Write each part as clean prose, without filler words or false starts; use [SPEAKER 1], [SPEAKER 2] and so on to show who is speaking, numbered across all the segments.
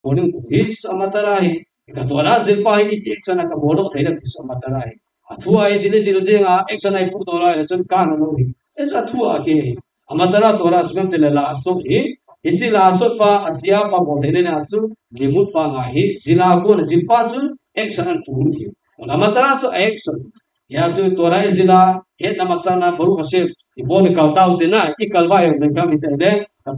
[SPEAKER 1] boning hit samatarahi katora zilpa hi action ka bodo thaida samatarahi athua isile jiljenga action ai pu tora chon kan no hi es athua ke amatara tora sum tele la so hi isi la so pa asia pa bodene na su limut pa nga hi zila ko na zilpa su action an pu hi amatara so action ya su tora zila het na machana baru khase ibon kaltau de na ikalwa yo de kam ite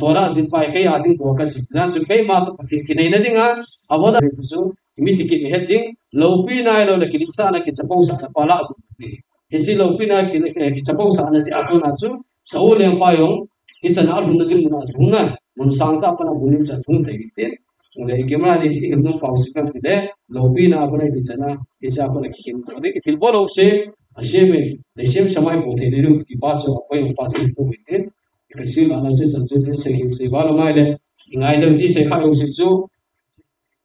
[SPEAKER 1] tora zilpa ke ading ko ka siklan su ke ma to pati ki nei na dinga avoda su imiti ki heading lopi na lo le ki sa na ki chapau sa pala ku isi lopi na ki chapau sa na si akona su saul yang pa yong it's an album na din na dhuna mun sangta apna bunin cha thung thai te le camera ni si no pause kan te lopi na apna di chana isa apna ki kin to de ki thil bolo se asheme le shem samai po the ne ru ki pa so apai pa si to te ka sil ana se chan te se ba lo mai le ngai le di se kha yo si chu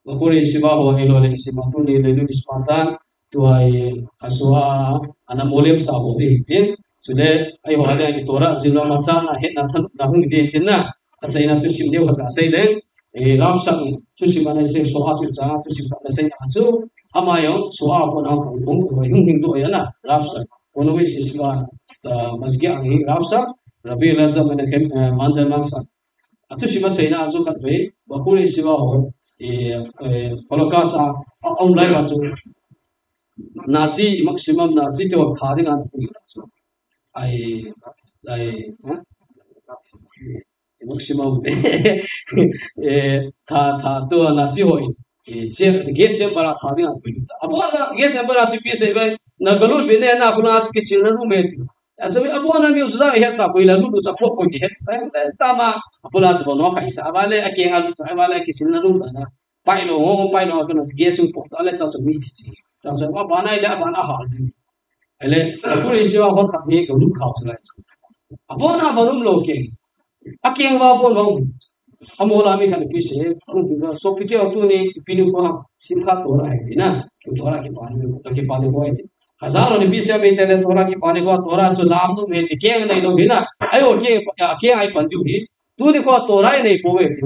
[SPEAKER 1] bakuri si ba ho elo le si ma tu ni le lu spartan tu ai aswa ana molem sa ho de te sudah ayo ada yang tora zila masa ahet nathan dahung di tinna asai na tu sim deu ka sai le ram sang tu sim ana se so ha tu cha tu sim ka sai na su amayo so ha ko na ko bung ko hing hing do ya na ram sang kono we si swa masgi ang ram sang rabi la zaman ke mandal man sang atu sim sai na azu ka be bakuri siwa ho kolokasa online ba su nazi maximum nazi te wa khading an pu ai maximum tha to na chi hoi je ge se bara tha ding an pili abo na ge se bara si pi se ba na galu be ne na kuna ki sil na ru me ti asabi abo na mi usa he ta ko ila lu sa pho ko ti he ta sta ma apola se no kha isa vale a ke ngal sa vale ki sil na ru na pai lo kana ge su po ta le cha cha mi ti chi ta sa ba na ila ba na ha ji ele apure se wa hot ni ko lu khaw sa abona balum loke akeng wa bon bang amola mi kan pi se tu so pi je tu ni pi ni ko sim kha to ra hai na ki tora ki pani ko ki pani ko hai hazaro ni pi se be tele tora ki pani ko tora so lam nu me ti keng nei lo bi na ayo ke ai pan du hi tu ni ko tora nei ko ve ti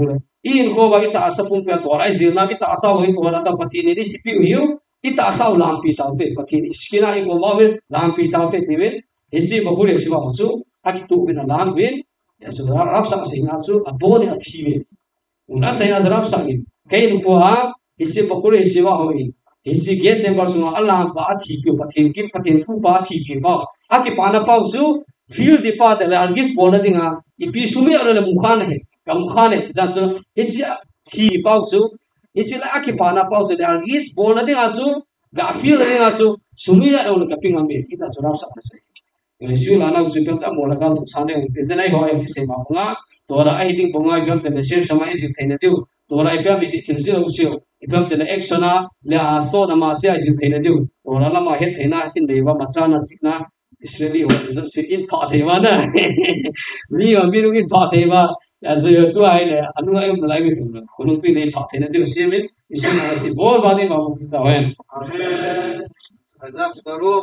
[SPEAKER 1] in ko ba ki ta asapum pe tora zirna ki ta asa hoi tora ta pati ni si pi hu ita asa lam pi ta te pati skina i ko ma ve lam pi ta te ti ve isi ba hu le si ba chu aki tu bi na lam ve ya so rap sa singa chu abone athi ve una sa ya rap sa ni kai lu ko ha isi ba hu le si ba hoi isi ge sem ba su Allah ba athi ki pathin thu ba thi ki ba aki pa na pau chu feel di pa de la argis bona dinga ipi sumi ala le mukhan hai kam khan hai da so isi thi pau chu isi la aki pa na pau chu de argis bona dinga su ga feel dinga su sumi ala le kapinga me kita so rap sa se isi la na su ta mo la ga sa ne de nai ho ai se ma nga tora ai ding bonga gam te se sama isi thene tiu tora ai pa mi ti thil se usio ikam te actiona le aso na ma se isi thene tiu tora la ma het thena tin deiwa macha na chikna Israeli ho se in pa thema na mi ma mi lu in pa thema as tu ai le anu ai ma lai mi tu ko nu pi ne pa thena tiu se mi isi na si bol ba ni ma mu ta wen amen azab taru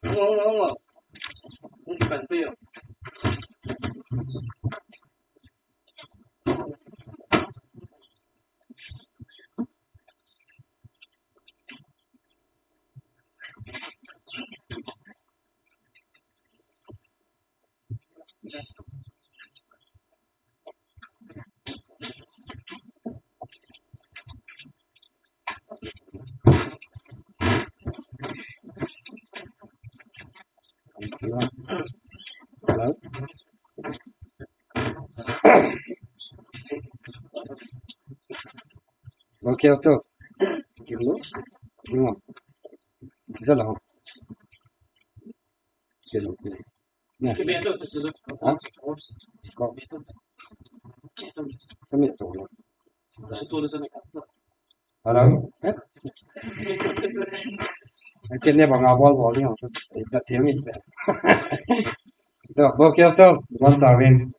[SPEAKER 1] ngong bukan pio Hello. Okay, after. Kilo. Kilo. Kisa lang. Kilo. Na. Kibeto to sulo. Ha? Ko. Kami to. Sa tulo sa nakato. Hello. Eh? Trên đây bằng ngọc bol bol đi học đặt thiếu mình được bao nhiêu thôi quan trọng mình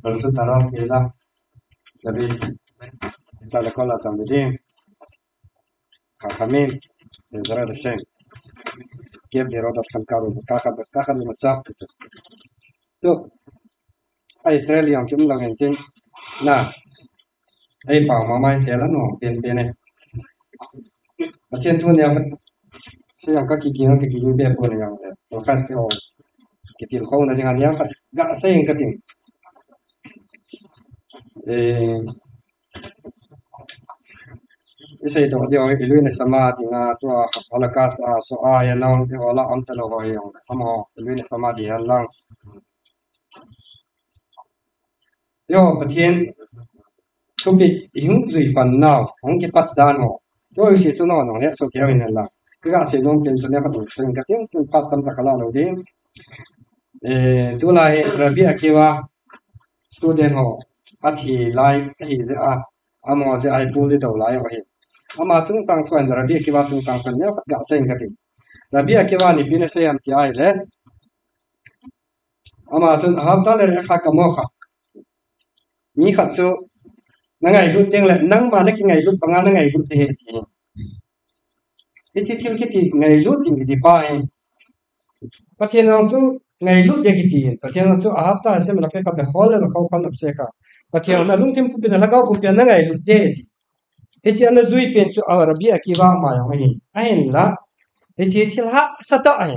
[SPEAKER 1] rồi chúng ta làm gì đó là vì ta là con là tầm đi khám mình để ra được xem kiếm để rồi đặt tham khảo các cái mặt sắc được
[SPEAKER 2] Israel yang kim lang entin na ai bảo mà mai sẽ là nó tiền này mà trên thôn nhà sẽ yang các kỳ bé bữa này yang nó khác theo cái tiền không là dengan yang gak saya yang keting isai to dia ilu ni sama tinga to holocaust so ya naung ke wala am talo ho yang amo ilu ni sama dia lang yo patien to bi hing zui pan nao hong ki pat dan ho to si to no no ne so ke ina la ka se dong pen so ne pat sen ka ting pat tam ta kala lo din tu lai rabi akiwa student ho athi lai hi ze amo ze ai puli do lai ho hi ama chung chang thuan rabi akiwa chung chang kan ne pat ga sen ka ting rabi akiwa ni bin se am ti ai le ama sun ha ta le kha ka mo kha mi kha chu na ngai lu teng le nang ma na ki ngai lu panga na ngai lu te ti thil ki ti ngai lu ting ki pa ai pathian ang chu ngai lu de ki ti pathian ang chu a ta se ma ka be hol le ka kan se ka pathian na lung tim pu na la ka pu na ngai lu de ti an zui pen chu a rabi akiwa ma ya mai ai la ti thil ha sa ta ai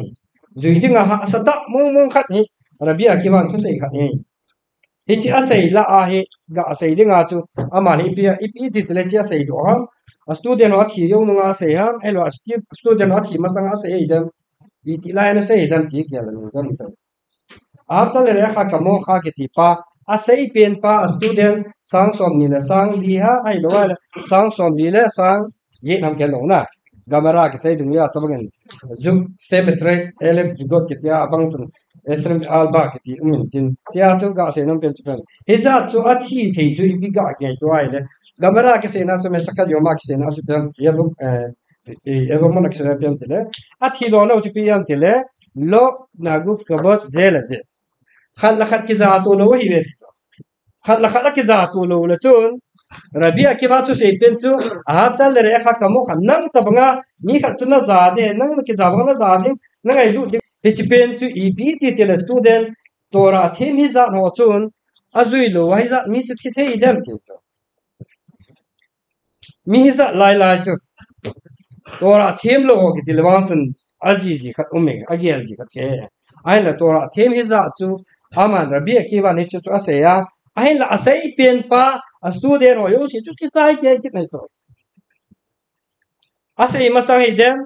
[SPEAKER 2] zui ding ha sa ta mong khat ni rabi akiwa chu sei khat ni Ichi asai la ahe ga asai dinga chu amani ipi title chi asai do ha student wa thi yo nga asai ha elo student wa thi masang asai idam iti la na sai idam ti kya lan dam ta after le kha kamo kha ke ti pa asai pen pa student sang som ni la sang li ha ai lo la sang som li la sang ye nam ke lo na gamara ke sai dunya tabagan jum step straight elef jugot ke tia abang tun esrem alba ke ti tin tia chu ga se nam pen pen hiza chu athi thei ju bi ga ke to ai le gamara ke se na chu me sakal yo ma ke se na chu pen yelum ego mon ke se pen tele athi lo na chu pi yan tele lo nagu kabot zela ze khal la khat ki za to lo hi ve khal la khat ki za to lo la chun Rabia ki ba tu sei pen chu a ta le re kha kamo khan nang ta banga mi kha chuna za de nang ki za banga za de nang ai lu de chi pen chu e bi ti te le student tora the mi za no chun a zui lo wai za mi chu thi the i dem ti chu mi za lai lai chu tora them lo ki ti le wang chun a ji khat ume a gel ji khat ke ai la tora them hi za chu aman rabia ki ba ni chu a se ya ai la asai pen pa a student ho yo si chu ki sai ke ki nai so asai masang idem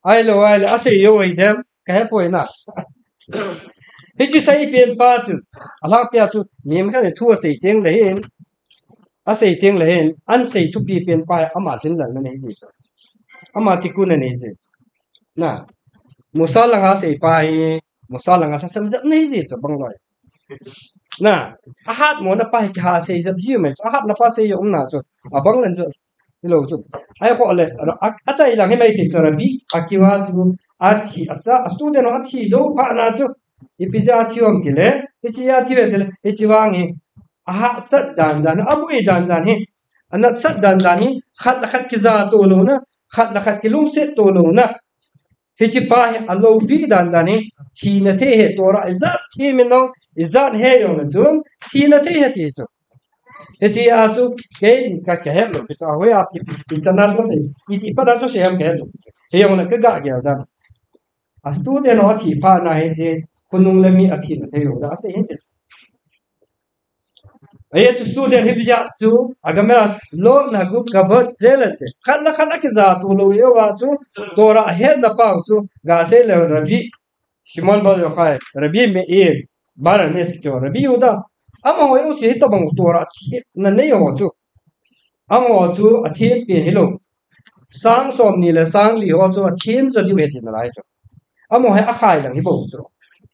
[SPEAKER 2] ai lo ai la asai yo idem ka he poi na hi chi sai pen pa chu ala pya chu miem kha le thu sei teng le hin asai teng le hin an sei thu pi pen pa ama tin lan na nei ji ama ti ku na nei ji na musala nga sei pa hi musala nga sam jap nei ji chu bang loi na ahat mo na pa ki ha sei jab ji me ahat na pa sei yo na chu abang lan chu lo chu ai ko le a chai lang he mai ti chu rabi akiwa chu a thi acha student no a thi do pa na chu ipija thiom ki le ichi ya thi le ichi wang hi aha sat dan abu e dan he anat sat dan hi khat ki za to lo na khat ki lum se to lo na hichi pa he alo bi dan he thi na the he tora izat thi min no izat he yo na chu thi na the he ti chu hichi a chu ke ka he lo ta ho ya ki chana so se iti pa da so se am ke lo he yo na ka ga ge da a student no thi pa na he je kunung le mi a thi na the yo da se he ai tu student he bija chu agamera lo na gu ka bot zela che khala ki za tu lo yo wa chu tora he da pa chu ga se le rabi shimon ba yo khai rabi me e baranes kyo rabi uda ama ho yo se ta bang tora na ne yo chu ama chu a the pe hello sang som ni le sang li ho chu a thim zo di we ti na lai chu ama he a khai lang hi bo chu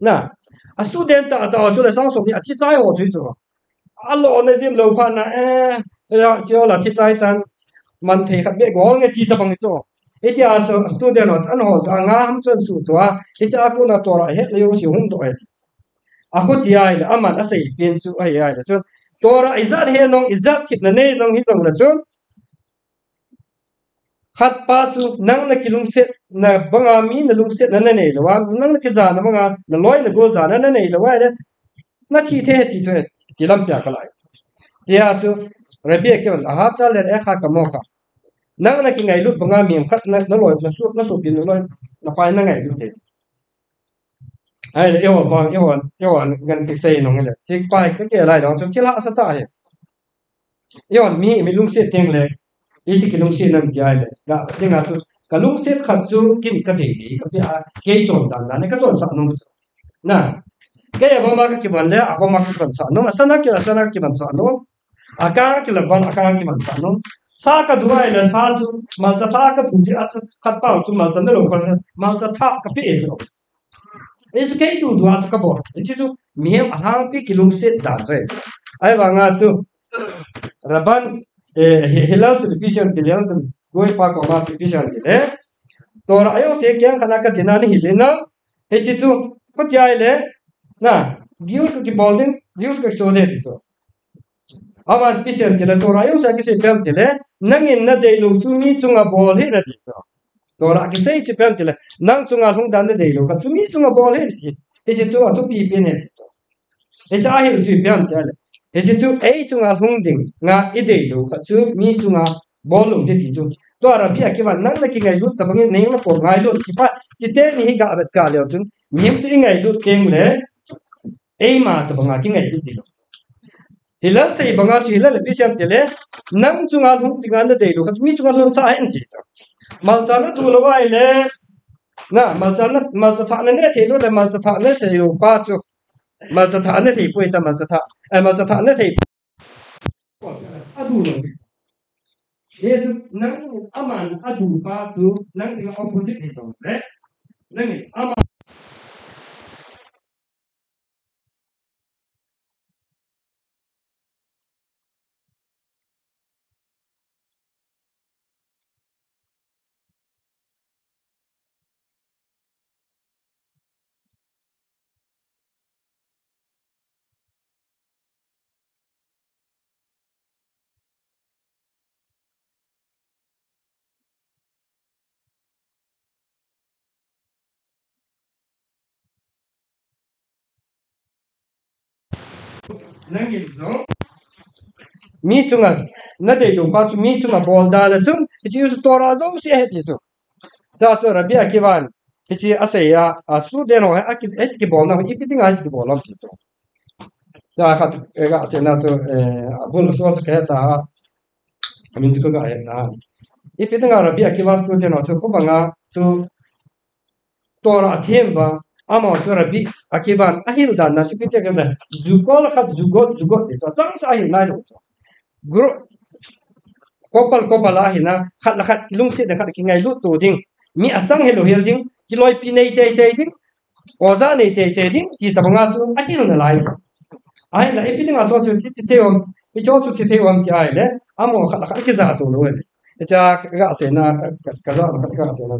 [SPEAKER 2] na a student ta chu le sang som ni a thi chai ho chu chu alo na jim lo kha na ya jo la thi chai tan man the khat be gol nge ti ta bang chu e ti a so student no an ho ta nga ham chon su to e cha ku na to ra he le yo si hum to e a khu ti ai la aman a sei pen chu ai ai la chu to ra izat he nong izat thit na ne nong hi jong la chu khat pa chu nang na kilung set na banga mi na lung set na ne lo wa nang na ki za na banga na loi na go za na ne lo wa le na thi the ti the ti lam pya kalai tia chu rabi ke a ha ta le e kha ka mo kha nang na ki ngai lut banga mi khat na loi na su pin loi na pai na ngai lut ai le yo gan ti sei no ngale chi pai ka ke lai dong chi la sa ta he yo mi lung se teng le i ti ki lung se nam ti ai le ga dinga su ka lung se khat chu kin ka de ni ka a ke chon dan na ka chon sa no na ke ya ma ka ki ban le a ma ka ban sa no sana ki ban sa no aka ki la ban aka ki ban sa no sa ka duai le sa chu mal cha ta ka tu ji a khat pa chu mal cha ne lo ka mal cha tha ka pi e chu Isso que é tudo, acho que acabou. Isso mesmo, a que que luxe dá, sei. Aí vai lá, isso. Raban, hilal television, television, goi pa ko mas television, né? Tora ayo se kyan khana ka dinani hilena, isso ko jai le, na, gius ko ki bolding, gius ko so le isso. Awan television tele tora ayo se ke se pem tele, nangin na dei lu tu mi chunga bol he na isso. Tora ki sei chi pem tele nang chunga thung dan de lo ka chumi chunga bol he chi e chi chunga tu pi pi ne e cha hi chi pem tele e chi tu e chunga thung ding nga i de lo ka chu mi chunga bol lo de ti chu to ra bi ki ban nang na ki ngai lu ta bang ne na por ngai lu ki pa chi te ni hi ga bat ka le chun mi tu ngai lu keng le e ma ta bang ki ngai lu ti lo hilal sei banga chi hilal bi sem tele nang chunga thung ding an de lo ka mi chunga lu sa hen chi malchana tu lo ai le na malcha tha ne the lo le malcha tha ne the lo pa chu malcha tha ne the pui ta malcha tha ne the adu lo ye tu nang aman adu pa tu nang ni opposite ni to le nang ni aman nang ni no mi chunga na de lo pa chu mi chunga bol da la chu chi su to ra zo si he ti chu ta chu ra bi ki ban chi asaya asu de no ha ki bol na i pi tinga ki bol am ti chu ta khat ga se na chu bol so ka ta amin chu ga ya na i pi tinga ra bi ki was tu de no chu ko ba nga chu tora themba ama chu ra bi akiban ahil dan na chu pi te ga da zukol khat zugot ti chu chang sa hi na ro gro kopal a hina khat la khat lung se de khat ki ngai lu tu ding mi achang helo hel ding ki loi pi nei te ding oza nei te ding ti ta nga chu a hi na lai ai la ifi ding a so chu ti te on mi cho chu ti te on ki ai le amo khat la khat ki za tu lo e cha ga se na ka za ka se na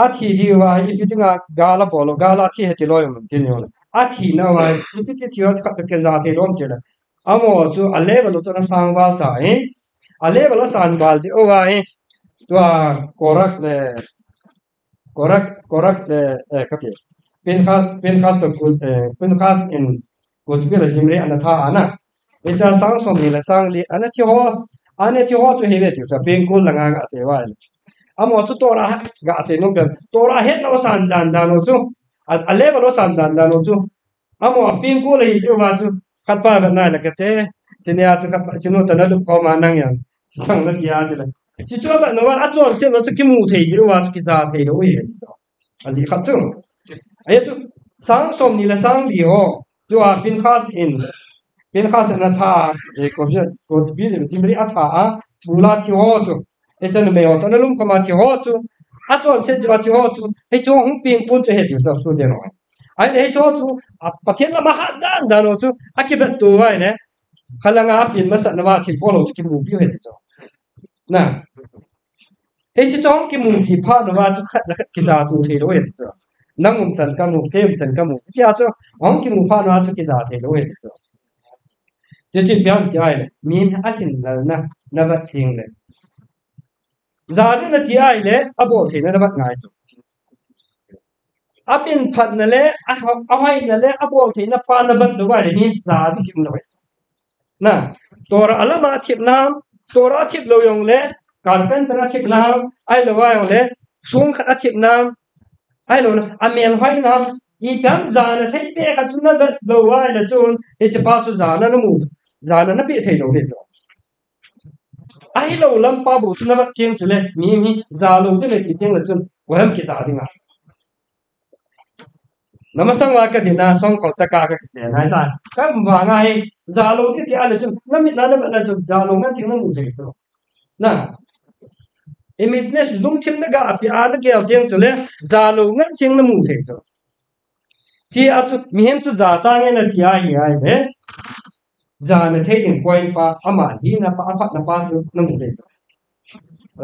[SPEAKER 2] a thi di wa ifi ding a ga la bolo ga la thi he ti loi mun ti ni on a thi na wa ifi ti ti wa khat ke za te rom che la amo chu a level to na sang wal ta a level san bal ji o wa tua korak le ka ti pin khas to pin khas in gut bi la jimre ana tha ana e cha sang som ni la sang li ana ti ho chu he ve ti sa pin kul la nga ga se wa amo chu to ra ga se no ben to ra het no san dan no chu a level san dan no chu amo pin kul hi wa chu khat pa ba na la ka te chinia chu khat chinu ta na lu ko ma nang yang sang la ti ya ti la chỉ cho bạn nó ăn cho xem nó sẽ cái mù thì nó vào cái giá thì nó vậy à gì khác chứ ấy tu sáng sớm ni là sáng đi ho tu à pin khas na tha cái có biết là chỉ mới ăn tha à bula thì ho tu ấy chân mày ho tao nó lung không mà thì ho tu ăn cho xem cho thì ho tu ấy cho không pin cũng cho hết được sao số tiền rồi ấy cho tu à bắt thiên là mà hát đàn nó tu à cái bên tu vậy nè khả năng à pin mà sẵn nó vào thì bỏ lỡ cái mù biết hết rồi nè he chi chong ki mu ki pha no wa chu khat la khat ki za tu the lo he chu nang um chan ka mu ke chan ka mu ya chu ong ki mu pha no wa chu ki za the lo he chu je chi byang ja ai mi a hin la na ba thing le za de na ti ai le a bo the na ba ngai chu apin phat na le a hai na le a bol thina pa na ban do wa le ni za di kim lo na tora alama thip nam tora thip lo yong le carpenter thip nam ai lo wa yong le sung khat thip nam ai lo na amel hai nam i kam za na thai be kha chun na lo wa le chun e che pa chu za na mu za na pe thai lo de zo ai lo lam pa bu chun na keng chu le mi za lo de le ki teng le chun wa ham ki za ding a namasang wa ka dina song ko ta ka che nai ta ka wa ngai za lo ti ti ala chun na mi na na chu za lo ngan ting na mu che chu na business lung thim na ga pi an ke al teng chu le za lo ngan sing na mu the chu ti a chu mi hem chu za ta nge na ti ai ai le za na the ding point pa ama hi na pa aphat na pa chu na mu the chu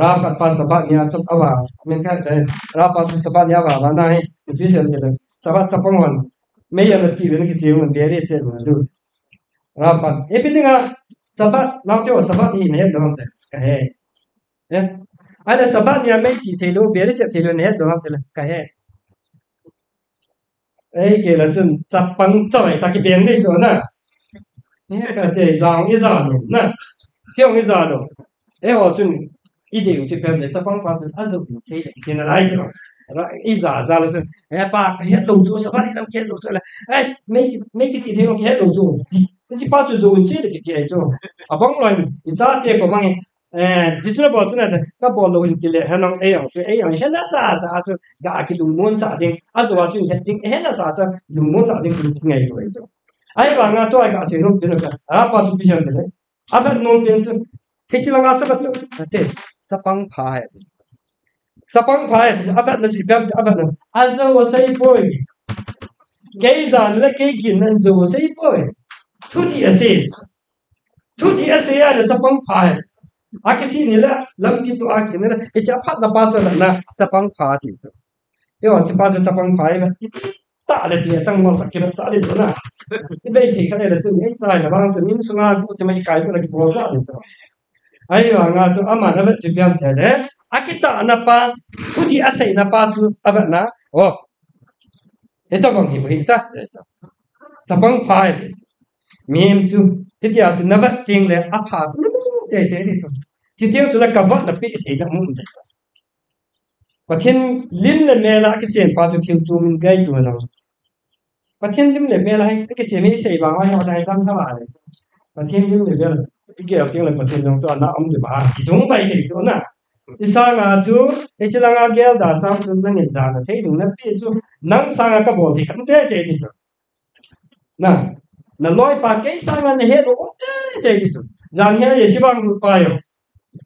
[SPEAKER 2] ra pa sa ba nya chu awa men ka de ra pa chu sa ba nya wa na hai ti se le sabat sapangwan may na ti ben ki jeun bere che na lu rapan epidinga sabat nautyo sabat ni ne dong te ka he ada sabat ni may ti thelo bere che thelo ne dong te ka he ke la chun sapang choi ta ki ben ni so na ne ka te zang i za no na kyong i za do ho chun i de u che ben de sapang pa chun azu ni se de ki na lai cho ý giả ra là ba cái hết đầu rồi sao phải làm cái đầu rồi là mấy cái gì không hết đầu rồi cái chỉ ba chục rồi chứ được cái gì cho à bóng rồi giá tiền của mình chỉ cho bảo thế này các bảo lô hình tỷ lệ hay năng ai hết là sao cho gà cái đúng món sao tiếng à rồi chuyện hết tiếng hết là sao cho đúng món sao tiếng cũng ngày rồi ai bảo ngã tôi gà sử dụng tiền được à ba chục tiền đấy à bên nông tiền chứ cái gì là ngã sao bắt thế sao bằng phải sapang phai abat na jibam abat na azo wasai boy gay zan la gay gin nan zo wasai boy thu ti ase ya la sapang phai akisi ni la lam ti to akisi ni la e cha phat na pa cha na sapang pha ti so yo cha pa cha sapang phai ba ta le ti tang mo ta ke sa le na ti bei ti kha le la chu ni cha la bang chu nim sunga ku cha mai kai ko la ki bo za ni so ai wa nga chu ama na ba jibam ta le akita anapa pudi asai napa chu abana oh ito bang hibita sapang phai miem chu titia chu naba ting le apha chu te so titia chu la kawa na pi the da mun de pathin lim le mela ke sen pa tu khiu tu min gai tu na pathin lim le mela hai ke se mi sei ba wa ho dai tam tha ba le pathin lim le mela ke au ting le pathin jong tu na am de ba jong bai ke tu na isa nga chu echila nga gel da sam chu nang in jana thei dung na pi chu nang sanga ka bol thi kham te te ni chu na loi pa ke sanga ne he ro te ni chu jang he ye sibang ru pa yo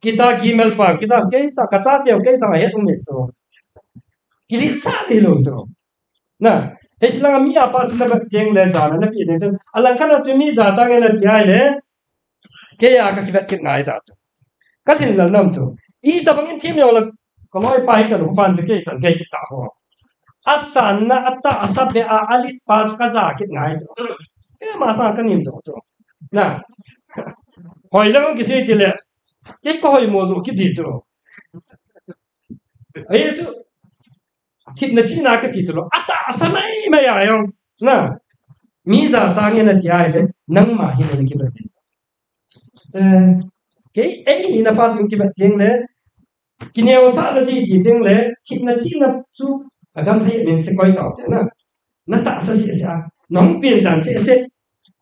[SPEAKER 2] kita gmail pa kita ke sa ka cha te ke sa he tum ni chu kilit sa ni lo chu na echila nga mi apa chu na ba teng le jana na pi de alang khana chu mi za ta nge na ti ai le ke ya ka ki bat ki ngai ta chu ka thin la nam chu i ta bangin tim yo la ko loi pai cha lu pan de ke chan ke ki ta ho asan na atta asabe a alit pa ka za ki ngai e ma sa ka nim do cho na hoi lang ki se ti le ke ko hoi mo zo ki di cho ai cho kit na chi na ka ti to atta asamai ma ya yo na mi za ta nge na ti ai le nang ma hi ne ki ba cái ấy là phát sinh cái vật tiếng lẽ cái nhiều xã là gì tiếng lẽ khi nó chỉ là chú ở trong thấy mình sẽ coi tỏ thế nào nó tạo ra sẽ nóng biển đàn sẽ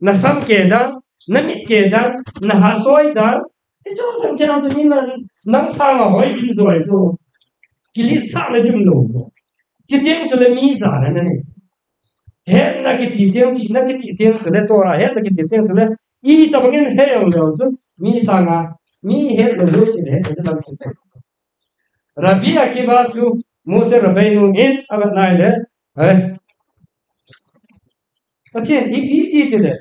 [SPEAKER 2] nó sắm kề đó nó mít kề đó nó hạ soi đó cái chỗ sang cái nào như là nắng sang mà hỏi đi rồi cái lý xã là đừng nổ cái tiếng cho là mi giả này này hết là cái tiếng chỉ là cái tiếng cho là to ra hết là cái tiếng cho là y tập cái này hiểu rồi chứ mi sang à mi hết là lúc chỉ để làm cái này Rabia cái bao chu Moses Rabbi nu in abat này đấy cái chuyện ý thế đấy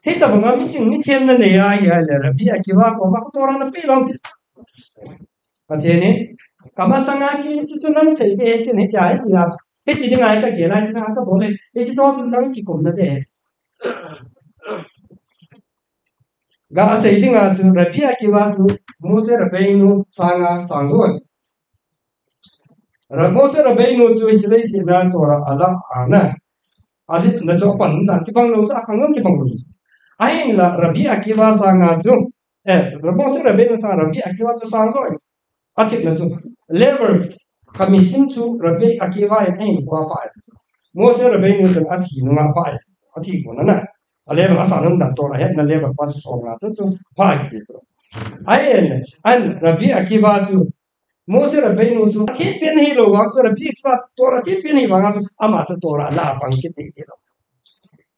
[SPEAKER 2] hết tập mà mi chừng mi thêm nó này ai là Rabia cái bao có bao to ra nó bị lòng thế cái chuyện này kama sang ai cái chú năm xây cái này cái gì à hết thì ai cái gì này cái bố này cái chú đó năm chỉ cùng nó đấy gã xây thì ngã chú Rabia cái bao chú Moses Rabbi nu sang rồi Moses Rabbeinu chu chilei si na tora ala ana alit na cho pan dan ki bang lo sa khangam ki bang lo ai la Rabbi Akiva sa nga chu Moses Rabbeinu sa Rabbi Akiva chu sa ngo atit na chu lever kamisim chu Rabbi Akiva ai kwa fa Moses Rabbeinu chu athi no nga fa athi ko na lever asa nan dan tora het na lever pa chu so nga chu fa ki to ai an Rabbi Akiva chu Moses Rabbeinu chu thi pen hi lo wa Rabbi Akiva tora thi pen hi wa ama chu tora la pang ki ti lo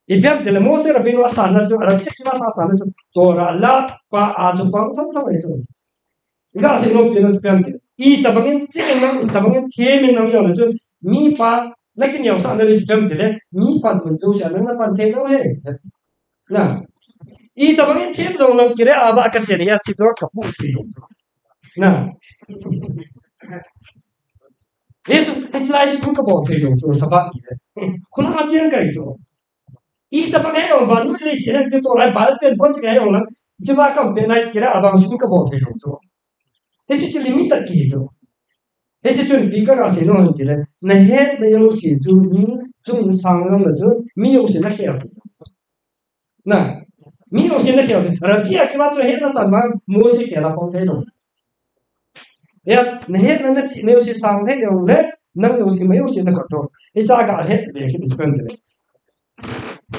[SPEAKER 2] Ibyam tele Moses Rabbeinu asana chu Rabbi Akiva sa asana chu tora la pa a chu pang thong thong ai chu Iga se no pen pen I tabangin ching nang tabangin themi nang yo chu mi pa lakin yo sa na ri jam tele mi pa mun chu sha nang pan the lo he na I tabangin them zo nang kire aba ka chen ya sidor ka pu thi na Yesu itlai su ka bo the yo chu sa ba ni le khuna ma chen ka yo I tabangin yo ba nu le si na ke to lai ba pen pon ka yo nang jiwa ka pe na kire aba su ka bo the yo chu Ese ci limita chiso. Ese ci pica la se non dire. Ne he de yo si ju ni ju sang long de ju mi yo se na ke. Na. Mi yo se na ke. Rabbi Akiva chu he na san ma mo se ke la pon the no. Ya ne he na ci ne yo se sang he yo le nang yo se me yo se na ko to. E cha ga he de ke de pen de.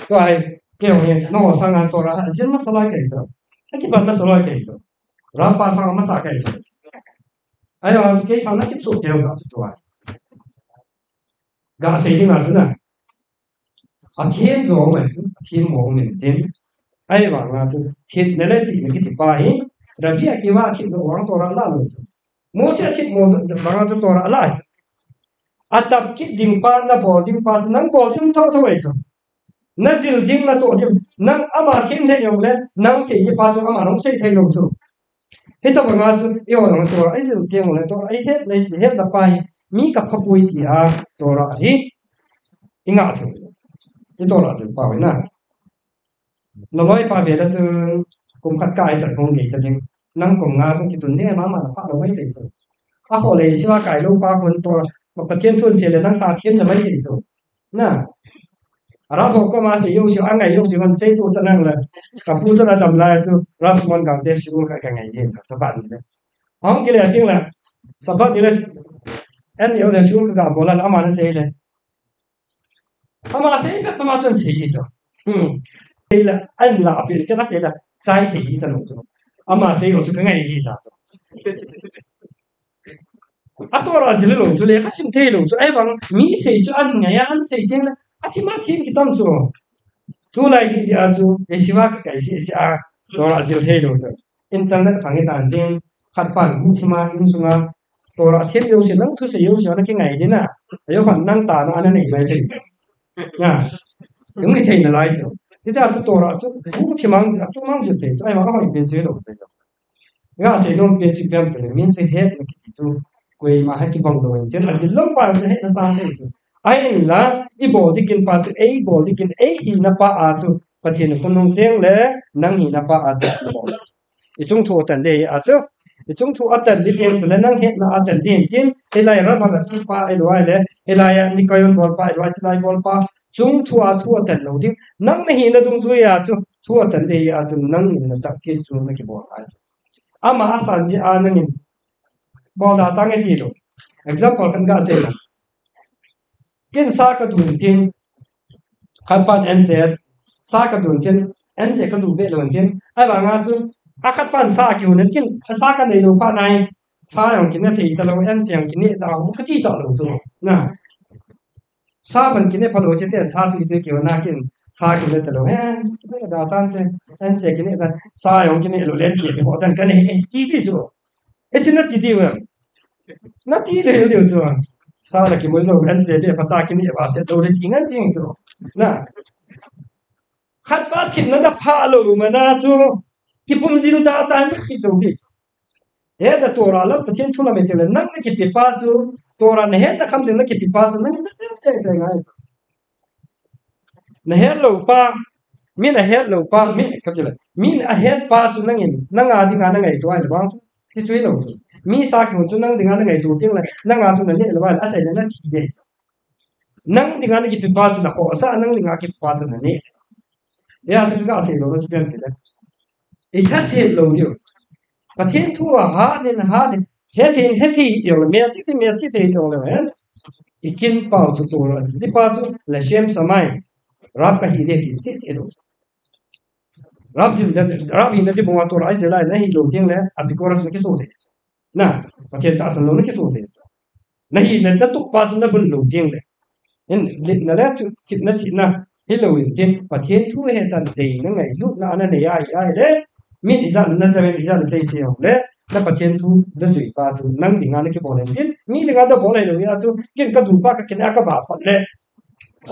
[SPEAKER 2] To ai ke yo he no sang an to ra jin ma sa la ke zo. Aki ban ma sa la ke zo. Ra pa sang ma sa ke zo. Ayo cái sau nó tiếp xúc theo cả sự tuổi gà xây dựng là thế nào thiên rồi mà thiên mộ mình thiên ai bảo là thiên này là gì cái thứ ba ấy rồi bây giờว่าthiên rồi orang tora lah rồi mua sẽ thiên mua orang tora lah atap kit dimpa na bo dimpa nang bo dim thâu thâu vậy rồi na zil dim na to dim nang ama thiên thế nhau đấy nang xây gì pa cho ama nong xây thay rồi Hết tao bằng ngã yêu lòng tôi ấy sự tiền của tôi ấy hết là phải mi gặp pháp bùi thì tôi là ấy ngã thôi cái tôi là sự bảo vệ nè nó nói phải về là sự cùng khát càiจากcông nghệ cho nên năng cùng ngã trong cái tuần này mà phát nó mấy đấy rồi họ lấy xí hoa cài lâu baคนตัวmà cái thiên thuần sẽ là năng sa thiên là mấy đấy rồi nè Arab ko ma se yo si angai yo si man se tu sanang la ka pu sa dam la tu rap mon ka te shul ka ka ngai ye sa ba ni le hong ke le ting la sa ba ni le en yo de shul ka bola la ma na se le ama se ka ma chon se yi to se la an la bi ke na se la zai ti yi da no ama se yo su ka ngai yi da a to ra ji le lo su le ka sim te lo su ai bang mi se chu an ngai an se ting la Ati makin kita tu, tu lagi dia tu, esiwa kasi esi tora zil helo tu. Internet kangi tanding, katpan bukhima insunga, tora tiap yo si nang tu si yo si orang kengai di na, ayo kan nang tanah anak ni mai tu. Ya, yung ni thay na lai tu. Kita tu tora tu bukhima tu mang tu tu, ay mga kau pinsi lo tu. Ya, si nong pinsi piam tu, min si het na kita tu, kue mahal kibang tu, jadi azil lo pa tu het na sang tu. Ai la I body kin pa chu a body kin a hi na pa a chu pathian kun nong teng le nang hi na pa a chu I chung thu tan de a chu I chung thu atan li teng le nang het na atan din tin helai ra ma si pa ai loi le helai ni kayon bol pa loi chlai bol pa chung thu a thu atan lo ding nang na hi na dung thu ya chu thu atan de a chu nang ni na ta ke chu na ki bol a ama asan ji a nang in bol da tang e ti lo example kan ga se la Kin sa ka dun tin khatpan NZ sa ka dun tin NZ ka du be lo tin ai ba nga chu a khatpan sa ki un kin sa ka nei lo fa nai sa yong kin na thei ta lo NZ yong kin ni ta ho ka ti ta lo tu na sa ban kin ne pa lo che te sa tu tu ki na kin sa kin ne ta lo ki da tan te NZ kin ne sa yong kin ne lo len chi ko dan ka ne ti ti chu e chin na ti ti wa na ti le yo chu Sa la ki mo lo ran je de pata ki ni ba se do le tingan jing zo na khat ba thit na da pha lo ma na chu ki pum zil da ta ni ki do di he da to ra la patien thula me te le nang ki pi pa chu to ra ne he da kham de na ki pi pa chu na ni se te de nga na he lo pa min a he lo pa min ka je min a he pa chu nang in nang a di nga na ngai to ai ba ki chui lo mi sa ki chu nang dinga ngai tu ting la nang a chu na ne la ba a chai na chi de nang dinga ni ki pi pa chu na ho sa nang dinga ki pa chu na ne ya chu ga se lo chu pen ki la e tha se lo dio pa thiên thu ha de he thi yo me chi te yo le ikin pa chu to la di pa chu la shem samai rap ka hi de ki chi lo rap hin de bo to ra se la na hi lo ting le a di koras ki so de na pa thiên ta san lo ki so de na hi na tu pa chu na bun lo ting le en na la chu chit na hi lo yin ting pa thiên thu he tan de na ngai lu na na ne ya le mi di za na ta mi za se se yo le na pa thiên thu da zui pa chu nang di nga na ki bo le tin mi di nga da bo le lo ya chu kin ka du pa ka kin aka ba phat le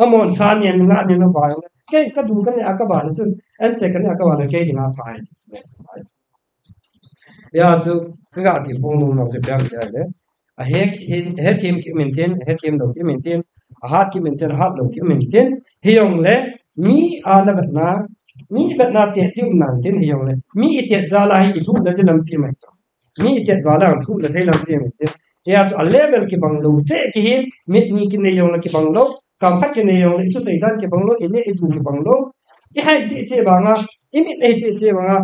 [SPEAKER 2] amon sa nien nga ni no ba ke ka du ka ne aka ba chu en che ka ne aka ba le ke di nga pa ya chu ka ti phong no no che pya le a he team ki maintain he team do ki maintain a hat ki maintain hat do ki maintain he yong le mi a na bet na te ti nan tin he yong le mi te za la hi thu da de lam pi mai mi te za la thu da de lam pi mai te ya chu a level ki bang lo che ki hi mit ni ki ne yong la ki bang lo kam phat ki ne yong le chu sai dan ki bang lo ine e du ki bang lo i hai che ba nga i mi e che ba nga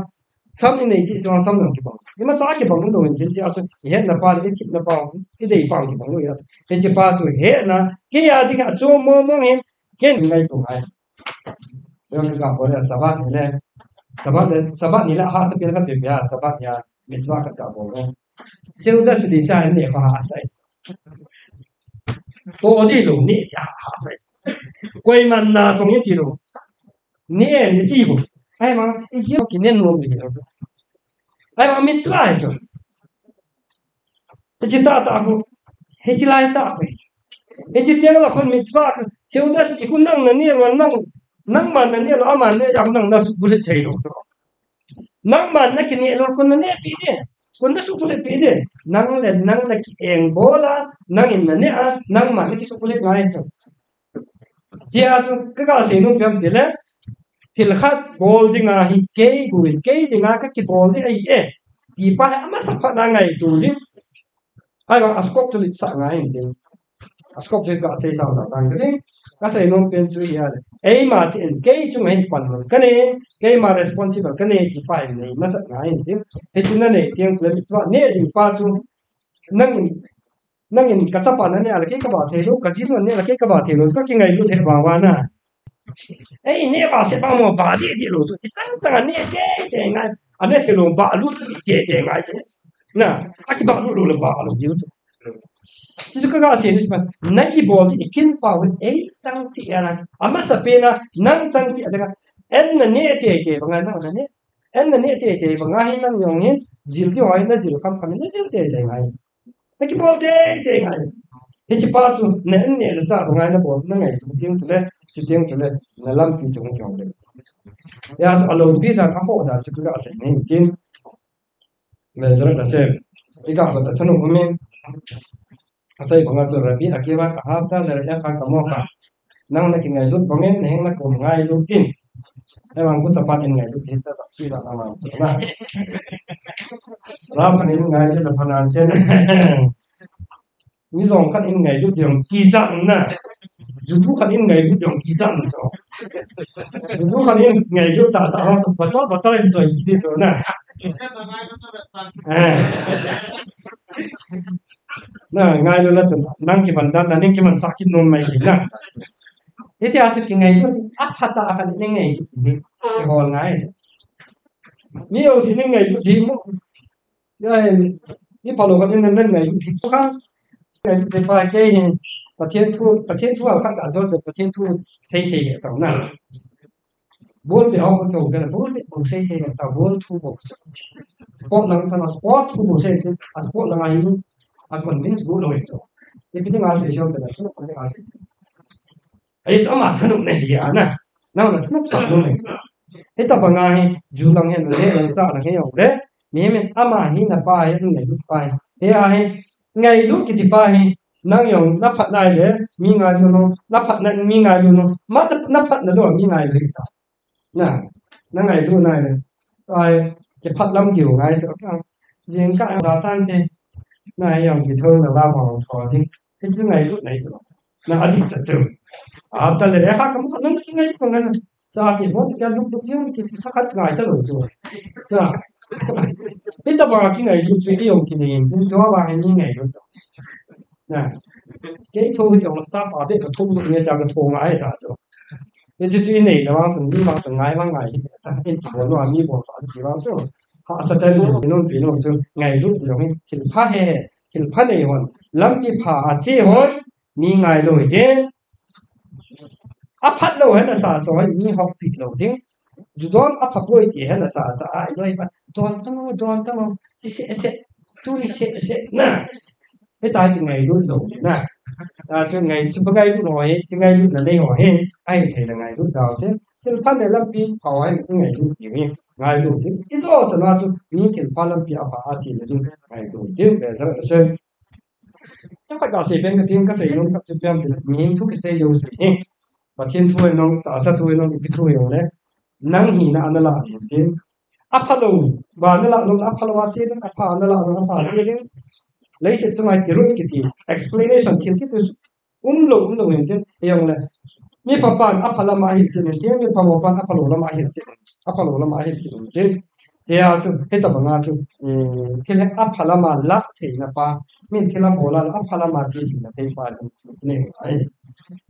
[SPEAKER 2] sam ni nei chi chong sam nang ki bang i ma cha ki bang lo in tin chi a chu he na pa le chi na pa i dei pang ki bang lo ya he chi pa chu he na ke ya di ka chu mo hin ken ngai tu ai yo ka bo le sabat ni la ha sa pi ka tu ya sabat ya mi chwa ka bo lo siêu da si di sa ni ha sai to di lo ni ya ha sai quay man na tong ni ti lo ni ti bo ai ma i ki ki ne no mi lo ai ma mi chwa ai chu ji ta ko he ji lai ta ko he ji te la kon mi chwa siêu da si ku nang na ni ro nang man na ni lo man ne ya nang na su bu le thei lo nang man na ki ni lo kon na ne pi de kon na su bu le pi de nang na ki eng bola nang in na ne a nang man na ki su bu le ngai chu dia chu ka se no pem de le til khat bol dinga hi ke dinga ka ki bol di ai ti pa ama sa pha na ngai tu di ai ga askop tu li sa ngai din askop je ga se sa da tang de ka se no pen chu ya le ai ma chen ke chu ngai pan no ka ne ke ma responsible ka ne ti pa ne ma sa ngai din e chu na ne tiang le mi chwa ne din pa chu nang in ka cha pa na ne ala ke ka ba the lo ka ji no ne ala ke ka ba the lo ka ki ngai lu the ba wa na ai ne ba se ba mo ba di lo tu chang ne ke ngai ane ke lo ba lu ke ngai che na a ki ba lu lo ba lo yu tu ji ka ga se ni ba na i bo di kin pa we ai chang chi ana ama sa pe na nang chang chi da en na ne te ba ngai na ne en na ne te ba ngai nang yong hin zil di hoi na zil kam kam na zil te ngai na ki bo te ngai he chi pa chu ne le za ba ngai na bo na ngai tu ting tu le chi tiếng cho nên là làm cái chung chung đấy, ya ở lâu biết là các hộ đã chụp cái ảnh này kiến, bây giờ là xem cái các bạn thân của mình, saya bangga tu rapi akibat apa darahnya kan kamu kan, nang nak ingai lut bangen neng nak ngai lutin, emang aku sempat ingai lut kita tak kira nama, nah, rapan ingai lut depan anten, ni dong kan ingai lut yang kizan na. Justru kan ini nggak ikut yang kisah tuh, justru kan ini nggak ikut tak betul itu ide tuh, nah nggak ikut lah tuh, nang kiban sakit non mai nah, itu aja nggak ikut apa tak akan ini nggak ikut sini, kalau nggak, ini orang sini nggak ikut sini, ya ini kalau kan ini nggak ikut kan, nggak pakaiประเทศทั่วข้างการโซนประเทศทั่วใช้ต่างนั้นบุญเดี๋ยวเขาถูกกันบุญบุญใช้ต่างบุญทั่วบุญสปอร์ตหลังทางสปอร์ตทั่วบุญใช้สปอร์ตหลังอะไรนี่คนวิ่งบุญเลยจ้ะที่เป็นงานเสียชาวแต่ละทุกคนงานเสียไอ้ตัวมาถนนเนี่ยนะนั่นแหละทุกสัปดาห์ไอ้ตัวบางงานจูงเห็นเลยหลังจากหลังเหี่ยวเลยมีมันอามาหินป้ายไงลูกป้ายไงลูกกี่ป้ายnang yung napat na ile mi nga yuno napat na mi nga yuno napat na do mi nga ile ta na nga ile na ile ai ke phat lam kiu ngai so jing ka da tan je na yang ki thong la ma tho di cái sự ngày lúc này rồi na adi sa chu ta le ha kam ka nang ki ngai ko ngan sa ki ho ka lúc lúc ki sa khat ngai ta lo chu na ita ba ki ngai lúc ki yo ki ni ni so ba ni ngai lúc nè cái thu用là sao bảo biết cái thu được người ta cái thu ngay đã rồi cái chuyện này là bao giờ đi bao giờ ngay bao ngày cái chuyện nó là như bao giờ thì bao giờ họ sẽ tới lúc thì nó chứ ngày lúc rồi thì phá hè thì phá này hoàn lắm cái phá chế hồi mi ngày rồi chứ áp phát lâu hết là sao rồi mi học bị lâu chứ dù đó áp phát rồi thì hết là sao ai nói bạn đoàn tâm chỉ sẽ tu sẽ nè cái tai từ ngày luôn rồi nè chứ ngày chứ ngày lúc nói chứ ngày lúc là đây hỏi ai thì là ngày lúc đầu thế thì phát này làm pin hỏi cái ngày lúc kiểu như ngày lúc cái số sẽ nói chứ mình thì phát làm pin à chỉ là lúc ngày lúc chứ để cho xem chắc phải có gì bên cái tiếng cái gì luôn các chú em thì mình thu cái gì dùng gì và thiên thu nó tạo ra thu nó cái thu hiểu đấy năng hi na anh là thì Apollo và nó là lúc Apollo gì đó Apollo nó là lúc Apollo gì đó lấy sự cho ngay cái root cái explanation thì cái umlo mình chứ yang là mi papan Apollo mà hiểu chứ mình mi papan Apollo là mà hiểu chứ Apollo là mà hiểu chứ thế à chứ hết tập nga chứ cái là Apollo mà lắc thì là pa mình cái là bola Apollo mà chỉ là thấy pa này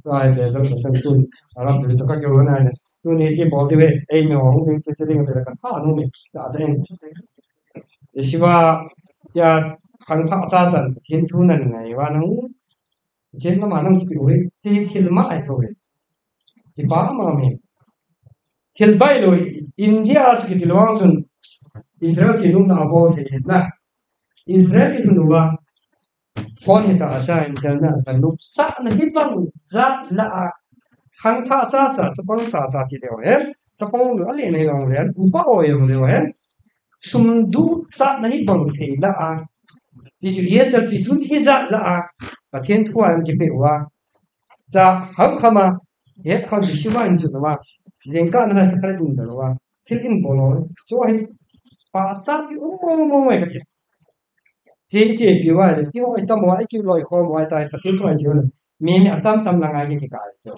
[SPEAKER 2] rồi để cho chúng tôi làm được cho các kiểu này tôi này chỉ bảo thế ấy mà không biết sẽ đi cái cái phá nó mình đã đến thì ya hàng thọ ra dần thiên thu lần này và nó thiên nó mà nó kiểu ấy thì thiên mãi thôi thì quá mà mình thiên bay rồi India thì cái loang chun Israel thì lúc nào vô thì na Israel thì lúc nào phone thì cả ta internet ta lúc sát nó hít bằng ra là hàng thọ ra cho băng thì đều hết cho băng nữa liền này rồi hết upa oi rồi đều hết sum du sát nó hít bằng thì là thì chủ yếu là vì chúng khi ra là và thiên thu anh cái biểu à ra học khăm à hết không chỉ là anh chụp mà riêng cái nó sẽ phải đúng rồi mà thì in bộ rồi cho hay phát sát cái mồm cái chỉ biểu à biểu anh tâm mà cái loại khó mà tại cái thiên thu anh chụp mình tâm là ngay cái rồi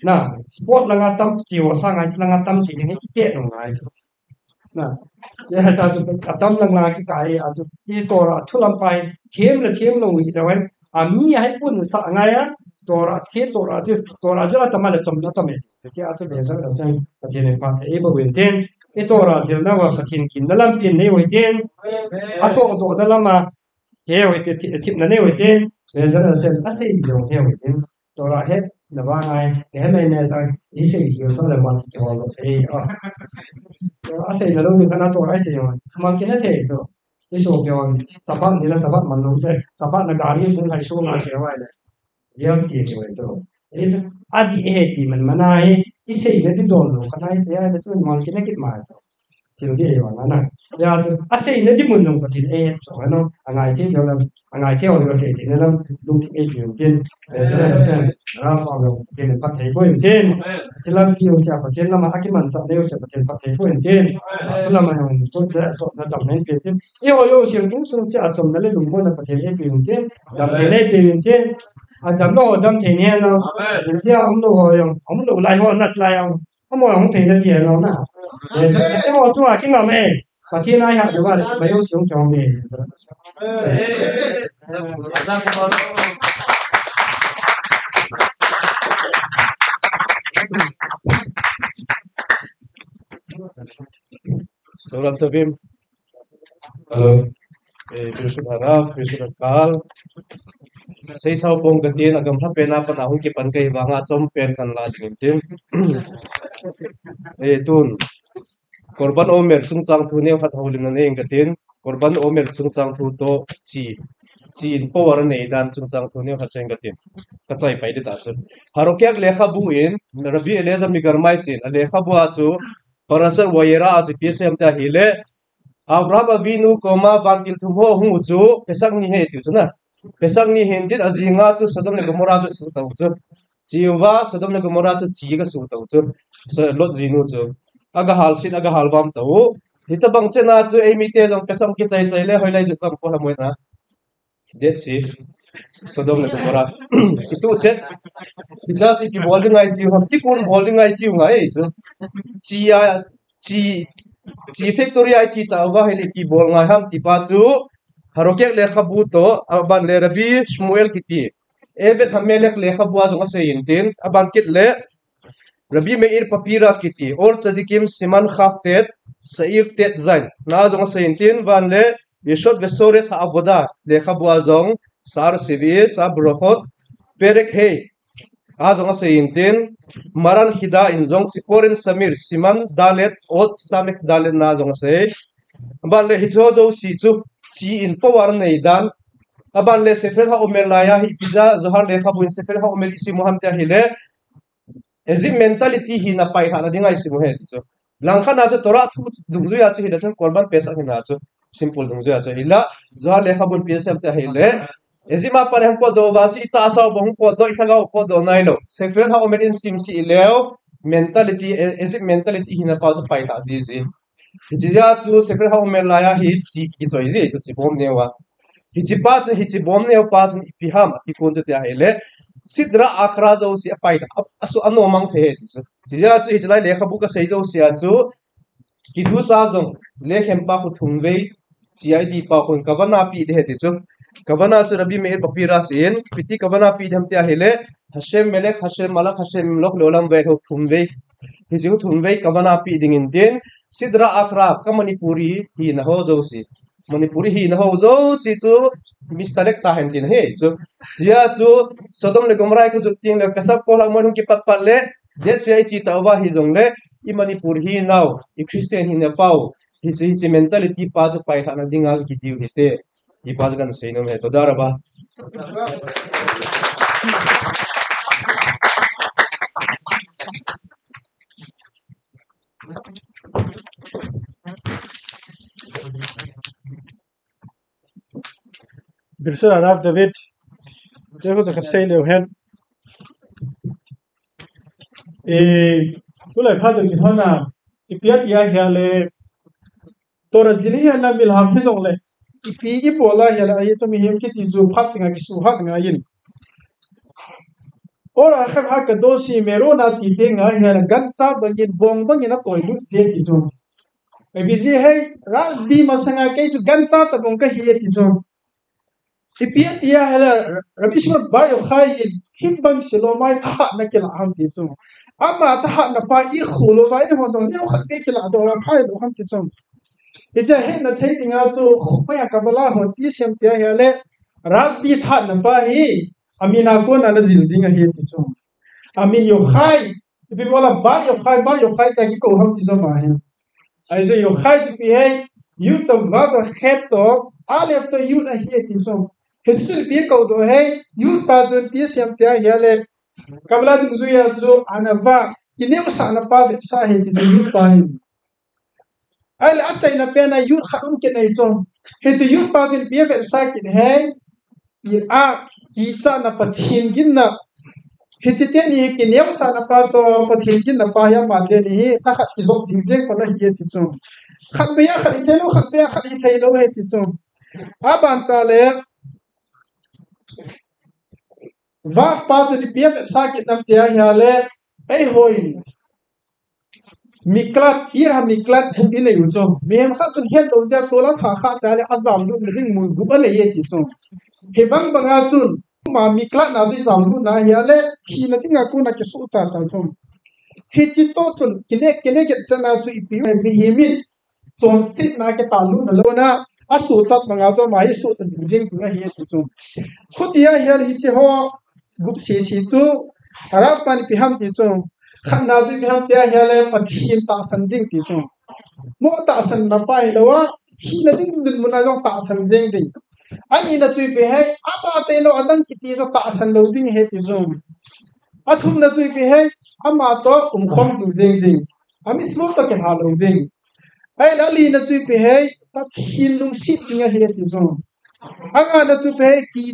[SPEAKER 2] na sport là ngay tâm chiều sang ngay là ngay tâm chỉ những cái tiết rồi ngay na ya ta chu atam lang la ki kai a chu I tora thulam pai khem lo wi da wan a mi hai pun sa nga ya tora jara tamal tom na tom ki a chu be da ra sang pathin pa e ba wen ten e tora jil na wa pathin kin na lam pin ne wi ten a to da lama he wi te tip na ne wi ten be da ra sen a se jo he wi ten tora het na ba ngai he me ne da I se jo so da ma ki ho lo e a se na lo ni kana tora se jo ma ki na the jo cái số kiểu sabat ni là sabat man lo je sabat na gari pun hai so na se wa le yang ti ke wa jo e adi e ti man manai I se ne ti don lo kana se ya de tu mal ki na kit ma jo thì cái gì mà nó giờ xây nó đi muốn dùng cái thì rồi nó ngày thế rồi ngày theo rồi sẽ thì nó đúng cái chuyện trên nó còn được cái mình phát thấy của trên chỉ là kiểu sẽ phát trên là mà cái mình sợ đều sẽ phát thấy của trên là mà tốt đấy nó đọc nên cái trên yêu chuyện cũng xuống sẽ chồng nó lên đúng môn là phát thấy cái chuyện trên đọc cái này chuyện trên đọc nó đọc thế này nó theo ông đồ lại họ nát lại ông mà không thấy là gì đâu nè cái họ chua cái nào mẹ và khi nay học được vào mấy ông xuống cho mẹ
[SPEAKER 1] Saudara Tobim, Kristus harap, Kristus kal, saya sau pong gantian agam pena panahon ki pankay banga chompen kan la jingtim tun korban omer chungchang thu ne khat holim na ne gatin korban omer chungchang thu to chi in power nei dan chungchang thu ne khat seng gatin ka chai pai de ta sun harokyak lekha bu in rabi eleza mi garmai sin lekha bu achu parasar wayera achu psm ta hile Abraham Avinu koma vantil thumho hu chu pesak ni he tu chuna pesak ni hendit azinga chu Sodom le Gomorrah chu su tau chu chiwa Sodom le Gomorrah chu chi ga su tau chu lot jinu chu aga halsin aga halbam tau hita bang chena chu emi te jong pesak ki chai chai le hoilai chu kam ko la moina
[SPEAKER 3] det si Sodom le Gomorrah itu chet kita si bolding ai chi hom ti kun bolding ai chi ngai chu chi factory ai chi ta wa hele ki bol ngai ham ti pa chu harokek le khabu to aban le Rabbi Shmuel kiti evet hamelek le khabu azong ase intin aban kit le Rabbi Meir Papiras kiti or tzadikim siman khaftet saif tet zain na azong ase intin van le Yeshod Vesores ha-avoda le khabu azong sar sivi sa brochot perek hey azong ase intin maran hida inzong Tziporin Samir siman dalet ot samek dalet na azong ase aban le hithozo si chu chi in powar nei dan aban le sefer ha omer laya hi piza zohar le khabu in sefer ha omer isi muham ta hile ezi mentality hi na pai hana dingai si muhe chu langkha na chu tora thu dungzu ya chu hila chu korban pesa hina chu simple dungzu ya chu hila zohar le khabu pesa ta hile ezi ma pare ko do wa chi ta sa bong ko do isa ga ko do nai lo sefer ha omer in sim si leo mentality ezi mentality hi na pa chu pai ha ji Hijia chu sefer ha omer laya hi chi ki choi ji chu chi bom newa hichipa chu hichi bom neo pa chu ipiham ati kon chu tia hele sidra akhra zo si apai asu ano mang the chu hijia chu hijlai lekha buka sei zo sia chu kidu sa zong lekhem pa khu thumvei CID pa kon kavana pi de he chu kavana chu Rabbi Meir Papiras in piti kavana pi dham tia hele Hashem melek Hashem malak Hashem lok lolam ve ho thumvei hijiu thumvei kavana pi ding in din sidra akhra ka manipuri hi na ho zo si manipuri hi na ho zo si chu mistalek ta hen tin he chu sia chu Sodom le Gomorrah ka zu ting le kasap ko lang mon ki pat pat le je sei chi ta wa hi jong le I manipur hi now I Christian hi na pau hi mentality pa chu pai thana dinga ki tiu hete hi pa gan sei no me to daraba
[SPEAKER 4] Birsura Rav David Jego za khasay le hen tulay phadon ki hona ipiat ya hele tora ziliya na mil ham hizong le ipi ipola hele ayito mi hem kiti zu phat nga ki suhat nga yin ora kham hak dosi merona ti de nga hele gancha bangin bong bangin a koi lu je ki zo e bizi hey ras bi masanga ke tu gancha ta bong ka hi ti zo ipiat ya hele rabishwar ba yo khai himbang silomai tha na kila ham ti zo ama tha na pa I khulo vai ho do ne khat ke kila do ra khai do ham ti zo ija he na thei tinga chu khoya kabala ho ti sem tia hele ras bi tha na pa hi amina ko na la zil dinga he ti zo amin yo khai bi bola ba yo khai ta ki ko ham ti zo ma he ai zo yo khai ti he you to va do het to alef to you na he ti zo Hesul pi ko do he you pa zo pi sem tia hele kabla di zu ya zo anava kine sa na pa sa he ti zo you pa hi ai la tsai na pe na you kham ke nei zo he ti you pa din pi ve sa kin he I a ki cha na pathin gin na he ti te ni kine sa na pa to pathin gin na pa ya ma de ni ta khat ki zo jing jeng ko na he ti zo khat be ya khat te lo khat be ya khat I thai lo he ti zo aban ta le Vaf pa zu di piam sakit nam tia hiale ai hoin miklat ir ha miklat thindi le yucho mem kha chun hen do ja tola kha kha ta le azam lu ding mu guba le ye ti chu he bang banga chun ma miklat na ji zam lu na hiale khi na tinga ku na ke su cha ta chu he chi to chun kine ke chana chu I pi vi hi mi chon sit na ke ta lu na lo na asu chat banga zo ma hi su ta jing ku na hi ti chu khutia hial hi chi ho gup si chu arab pan pi ham ti chu khan na ji pi ham tia hiale pathin ta san ding ti chu mo ta san na pai lawa hi na ding ding mun na jong ta san jeng ding ani na chui pi hai apa te lo adang ki ti zo ta san lo ding he ti chu athum na chui pi hai ama to khom jeng ding ami slo to ke ha lo ding ai la li na chui pi hai pathin lung sit ding he ti chu anga na chui pi hai ki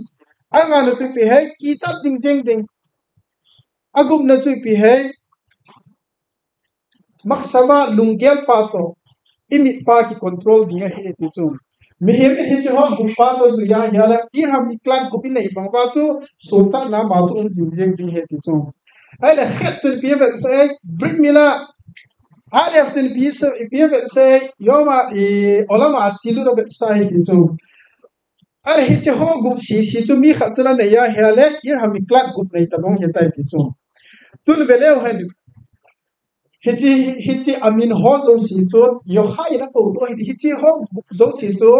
[SPEAKER 4] anga na chui pi hai ki cha jing ding agum na chui pi hai maksama lunggel pa to imi pa ki control dinga he ti chu mi hem he che ho bu pa so zu ya ya la ti ham mi klan ku pi nei bang pa chu so ta na ma chu un jing jing ti he ti chu ai la khat tu pi ve se bring me la ai la sin pi so pi ve se yo ma ola ma chi lu ro ve sa he ti chu ai he che ho gu si chu mi khat chu la nei ya he le ti ham mi klan ku nei ta bong he tai ti chu tun ve le ho hichi amin ho zo si chu yo hai na ko do hichi ho zo si chu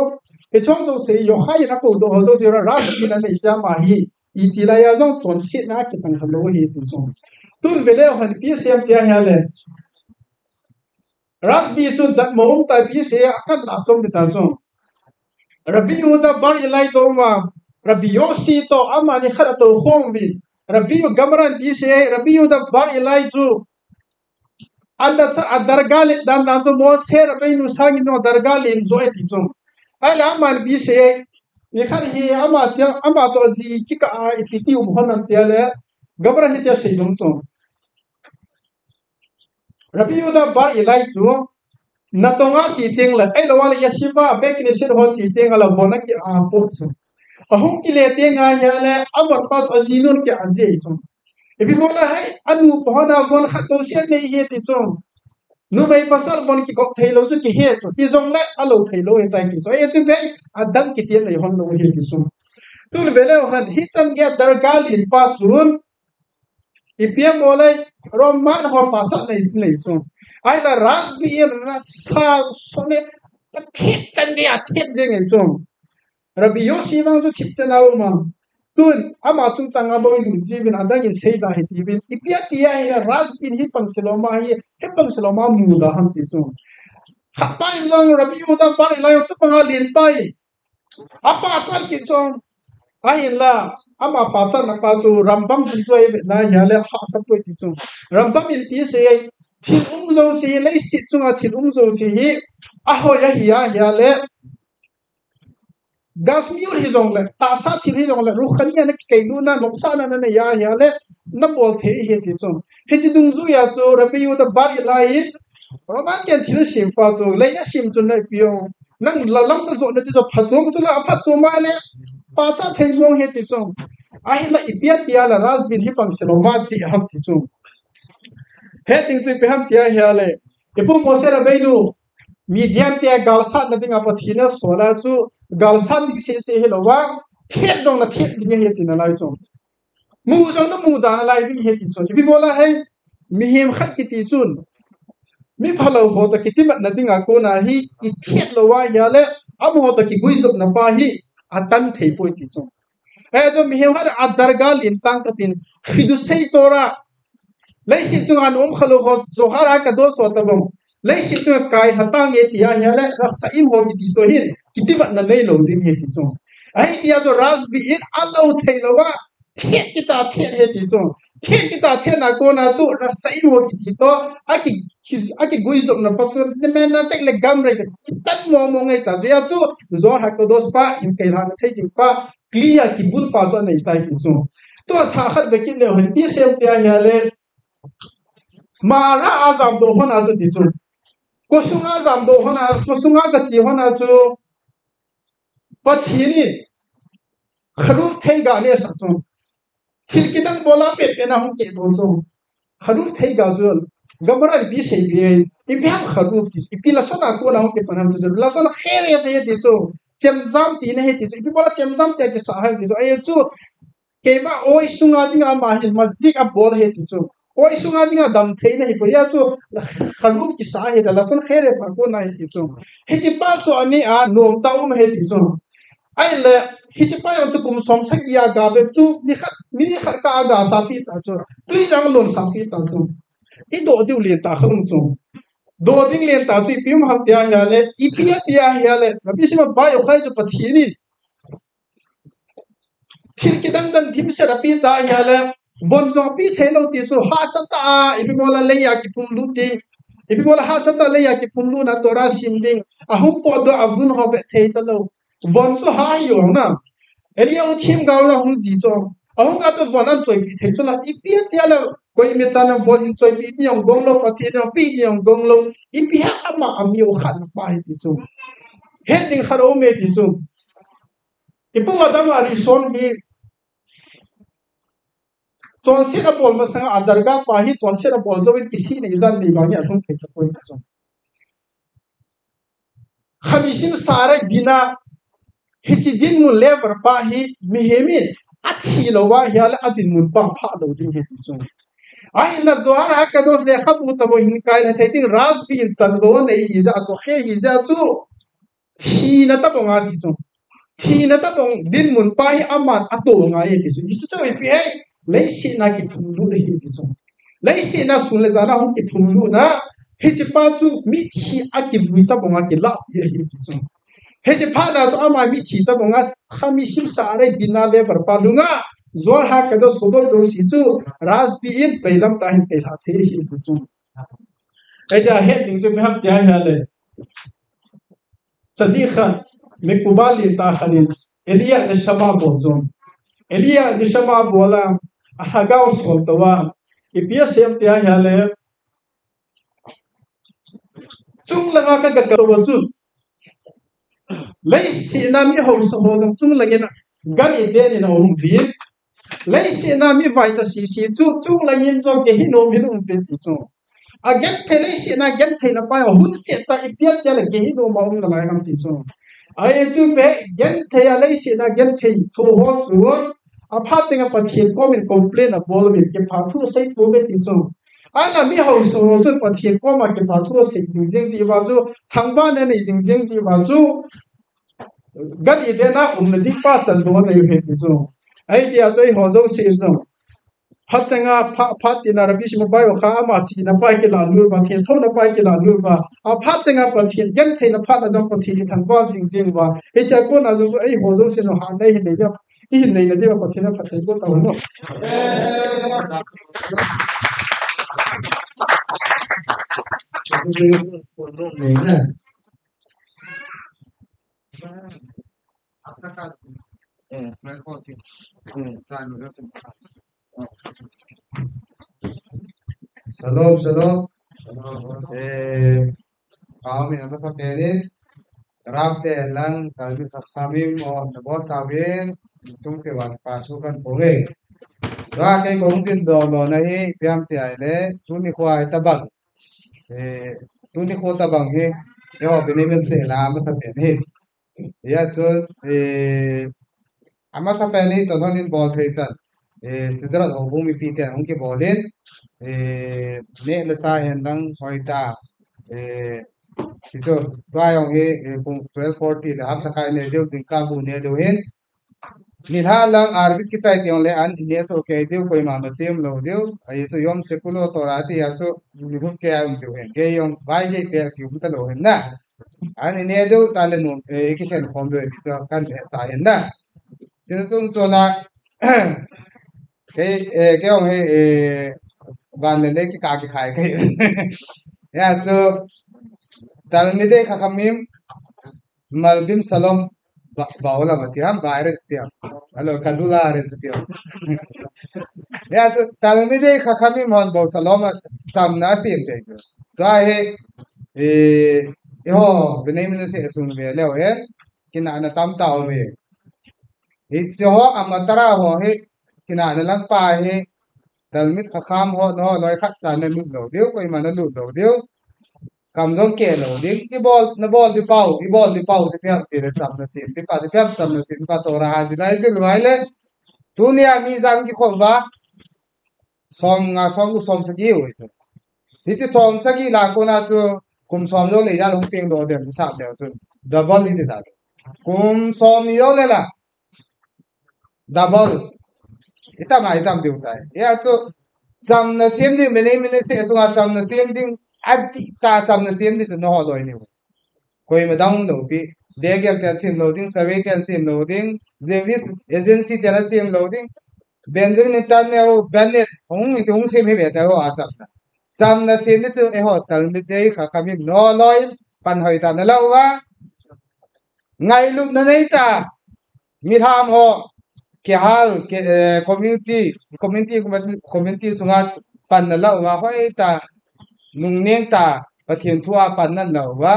[SPEAKER 4] he chong zo se yo hai na ko do ho zo si ra ra ki na nei ja ma hi I ti la ya zong chon si na ki tang ha lo hi ti chu tun vele han pi sem pia ya le ras bi chu dat mo ta pi se akan la chom ta chu rabbi u da bar ilai do ma rabbi yo si to amani khara to khom bi rabbi u gamran pi se rabbi u da bar ilai chu anda sa dargal dan dan so mo ser pe nu sang no dargal in zo e ti chu ala man bi se ni khar hi ama to zi ki ka ti ti um honan te le gabra hi te se dum chu rabbi u da bar ilai chu na to nga chi teng la ai lo wa ya shiba be ki ne se ho chi teng la mo na ki a po chu a hum ki le te nga ya le amar pas azinun ki azi chu Ibi bola hai anu pohona bon khato sia nei he ti chong nu bai pasal bon ki kok thailo chu ki he chu ti zong la alo thailo he tai ki so e chu be adam ki tian nei hon lo he ti chu tun vele han hi cham ge dargal in pa chun ipiam bolai roman ho pasal nei chu ai la ras bi ra sa sone ta thit chan ge a thit je nge chu rabi yo si wang chu thit chan au ma tun ama chung changa boy lu jibin adang in sei da hiti bin ipia tia hi ras bin hi pang seloma hi he pang seloma mu da han ti chu khapai long rabi u da par la chu pang lin pai apa chan ki chong ai la ama pa chan na pa chu rambam chu choi na ya le ha sa toi ti chu rambam in ti se thil zo si le si chunga thil zo si hi a ho ya ya le gas miur hi zong le ta sa thi hi zong le ru khani na ke nu na nok sa na na ya le na bol the hi ti chong he chi dung zu ya chu rabi u da bar lai roman ken thil sim pa chu le ya sim chu na piong nang la lam na zo na ti zo pha chom chu la pha chom ma le pa sa thei zong he ti chong ai la ipia tia la ras bin hi pang selo ma ti ham ti chong he ting chu pe ham tia ya le ipu mo se ra be nu median tia gal sa na ting apa thina so la chu gal san ki se he lo wa thiet dong na thiet ni he tin lai chong mu jong na mu da lai bin he tin chong bi bola hai mi hem khat ki ti chun mi phalo ho ta ki ti mat na tinga ko na hi i thiet lo wa ya le am ho ta ki gui sop na pa hi atan thei poi ti chong e jo mi hem har adar gal in tang ka tin khidu sei tora lai si chung an khalo ho zo hara ka do so ta bom lai si chung kai hatang e ti ya le ra sa im ho ti to hin kiti ba na nei lo ding he ti chong ai ti ya jo ras bi in alo thei lo wa thiet ki ta thiet he ti chong thiet ki ta thiet na ko na chu ra sa im ho ti to aki gui zo na pasu ne men na tek le gam re ki tat mo ngai ta ya chu zo ha ko dos pa in kai la thei ti pa clear ki bul pa zo nei tai ti chong to tha khat be ki le ho ti sem ti ya le mara azam do hona zo ti chong ko sunga zam do hona ko sunga ka chi hona chu pathini kharuf thei ga le sa chu thil ki dang bola pe pe na hum ke do chu kharuf thei ga chu gamra bi sei bi i bi ham kharuf ti i pi la sona ko na hum ke panam chu la sona khere ye ti chu chem zam ti na he ti chu i bola chem zam te ke sa ha ti chu ai chu ke ma oi sunga ding a ma hin mazik a bol he ti chu oi sunga dinga dam theina hi po ya chu kharuf ki sa he da la son khere pa ko na hi chu he chi pa chu ani a nom ta he ti chu ai le hi chi pa yo chu kum som sak ya ga be chu ni khat ka ga sa pi ta chu tui jang lon sa pi ta chu i do diu le ta khum chu do ding le ta chu pim ham tia ya le i pia tia ya le rabi sima ba yo khai chu pathi ni thil ki dang dang thim se rapi ta ya le von zo pi thelo ti su ha sata ibi mola le ya ki pum lu ti ibi mola ha sata le ya ki pum lu na tora sim ding a hu po do avun ho be thei ta lo von su ha yo na elia u thim ga la hung ji cho a hu ga to von an choi pi thei cho la i pi ti ala koi me chan von in choi pi ni ong gong lo pa ti no pi ni ong gong lo i pi ha ama ami o khan pa hi ti chu heading kharo me ti chu ipu adam ari son hi chon sira bol ma sang adarga pa hi chon sira bol zo win kisi ne izan ni ba ni athum ke ko chu khamisim sare bina hichi din mun lever pa hi mi hemi athi lo wa hi ala adin mun pa pha lo ding he chu ai la zohar ha ka dos le khabu ta bo hin kai la thaiting ras bi in chan do nei hi za so khe hi za chu thi na ta bong a ti chu thi na ta bong din mun pa hi aman ato nga ye ti chu chu chu pi hai lấy xịn na cái phun lũ đấy thì chung lấy xịn na xuống lấy giá na không cái phun lũ na hết chỉ ba chú mi chỉ à cái vui ta bằng cái lạ vậy thì chung hết chỉ phá na số ama mi chỉ ta bằng khami sim sa đây bina le var pa lunga zor ha cái đó số đó rồi xí chú ras bi in bay lam ta hin cái hạt thế thì chung cái đó hết những chú hấp giá hay là Sadiq Khan mekubali ta khalin Elia ne shama bolzon Elia ne shama bola ahagaw soltawa ipia sem tia hale chung langa ka gakawa chu lấy sĩ nam mi hậu sổ hồ chung là nghe gan ide ni na ông vi lấy sĩ nam mi vai ta si chung là nghe cho cái hin ông hin vi chu a get the lấy sĩ na get the na pa hun se ta ipia ya là cái hin ông ông là mai ham ti chu ai chu be get the ya lấy sĩ na get the thu ho chu a pha tenga pathian ko min complain a bol min ke pha thu sei po ve ti chu ana mi hậu sổ chu pathian ko ma ke pha thu sei jing jing ji wa chu thang ba na nei jing jing ji wa chu gan ide na na di pa chan do na yu he ti chu ai dia choi ho zo se zo phat changa phat ina rabi sim bai kha ma chi na pai ke la lur ba thien tho na pai ke la lur ba a phat changa pa thien gen the na phat na jong pa thi thang ba jing jing ba e cha ko na zo ai ho zo se no ha nei he nei ja i hin nei na de pa thien na phat ko ta no
[SPEAKER 5] Shalom, shalom. Kami nama sapere, rapte lang kami kami mau buat sabin, chung cewa pasukan ponge. Doa ke kongtin dolo nahi piam tiai le, tuni kuai tabang. Tuni kuai tabang he, yo benemen se lama sapere. Ya chun ama sapere tononin bol thaisan. Sidrat hobumi pitian unke bolin. Ne le cha hen dang hoita itu tuayong he kung 1240 le hap sakai ne deu jing ka bu ne deu hen ni ha lang arbit ki chai tiong le an ne so ke deu koi ma ma chem lo deu ai so yom sekulo to ra ti ya so ni hum ke am deu hen ke yom bai je te ki bu ta lo hen na an ne deu ta le no ki ken khom deu ti so kan sa hen na tin chung cho na cái ông ấy van lên đấy cái cá khai cái ya so talmide khakamim malbim salom baola matiam virus tiam alo kadula ares tiam ya so talmide khakamim hon bo salom samna sim pe to ai ho benemin se sun ve leo he kina na tam taw me ho amatara ho he kina na lang pa he talmid kham ho no loi khat chan na lu lo deu koi ma na lu lo deu kam dong ke lo ding ki bol di pau ti pyam ti le cham na sim ti pa ti pyam cham na sim pa to ra ha ji lai ji lai le dunia mi zam ki kho ba som sa gi oi chu ti chi som sa gi la ko na chu kum som lo le ya long ping do dem sa de chu double ni da kum som yo le la double itam diu tai ya chu cham na sim ding mene se so cham na sim ding adi ta cham na sim ding no loi ni koi ma dang lo pi de gel tel sim loading survey tel sim loading zevis agency tel sim loading benjamin netanyahu bennett hong sim he be ta ho a cham na sim ni chu e ho tal mi dei kha kami no loi pan hoi ta na lo wa ngai lu na nei ta mi tham ho ke hal ke community sunga pan na lo wa hoi ta nung neng ta pathian thua pan na lo wa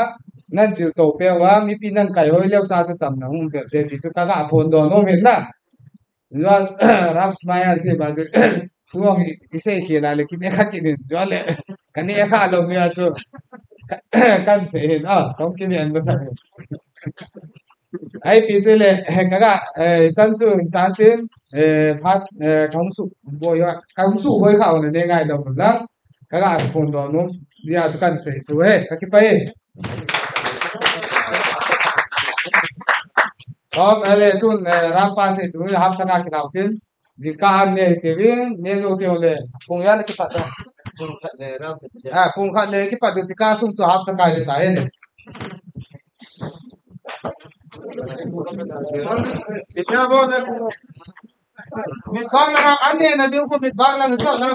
[SPEAKER 5] นั่นจิตโตเปียวว่ามีปีนั่นไก่ห้อยเลี้ยวจ้าจะจำนะมึงเกิดเดี๋ยวที่จะกระพนโดนน้องเห็นนะว่ารับสมัยสิบาทช่วงอิเซ่เขียนอะไรกินเนี่ยข้ากินจวนเลยกันนี่ข้าลงเนี่ยจู่กันเสียนะต้องกินเนี่ยก็ใช่ไอ้ปีเสเลยก็จันจู่ตาตินพัดข้าวสุกบอยว่าข้าวสุกบอยข้าวเนี่ยง่ายดอกนะก็พนโดนน้องเดี๋ยวจะกันเสียตัวก็คิดไปअब पहले तुम राम पास से तुम हाफ सका के नाउकिन जिका ने के भी ने जो के ले पुंगा ने के पता पुंगा ले के पता जिका सुन तो हाफ सका देता है कितना बोल मिट बाग लगा अन्य नदियों को मिट बाग लगा तो ना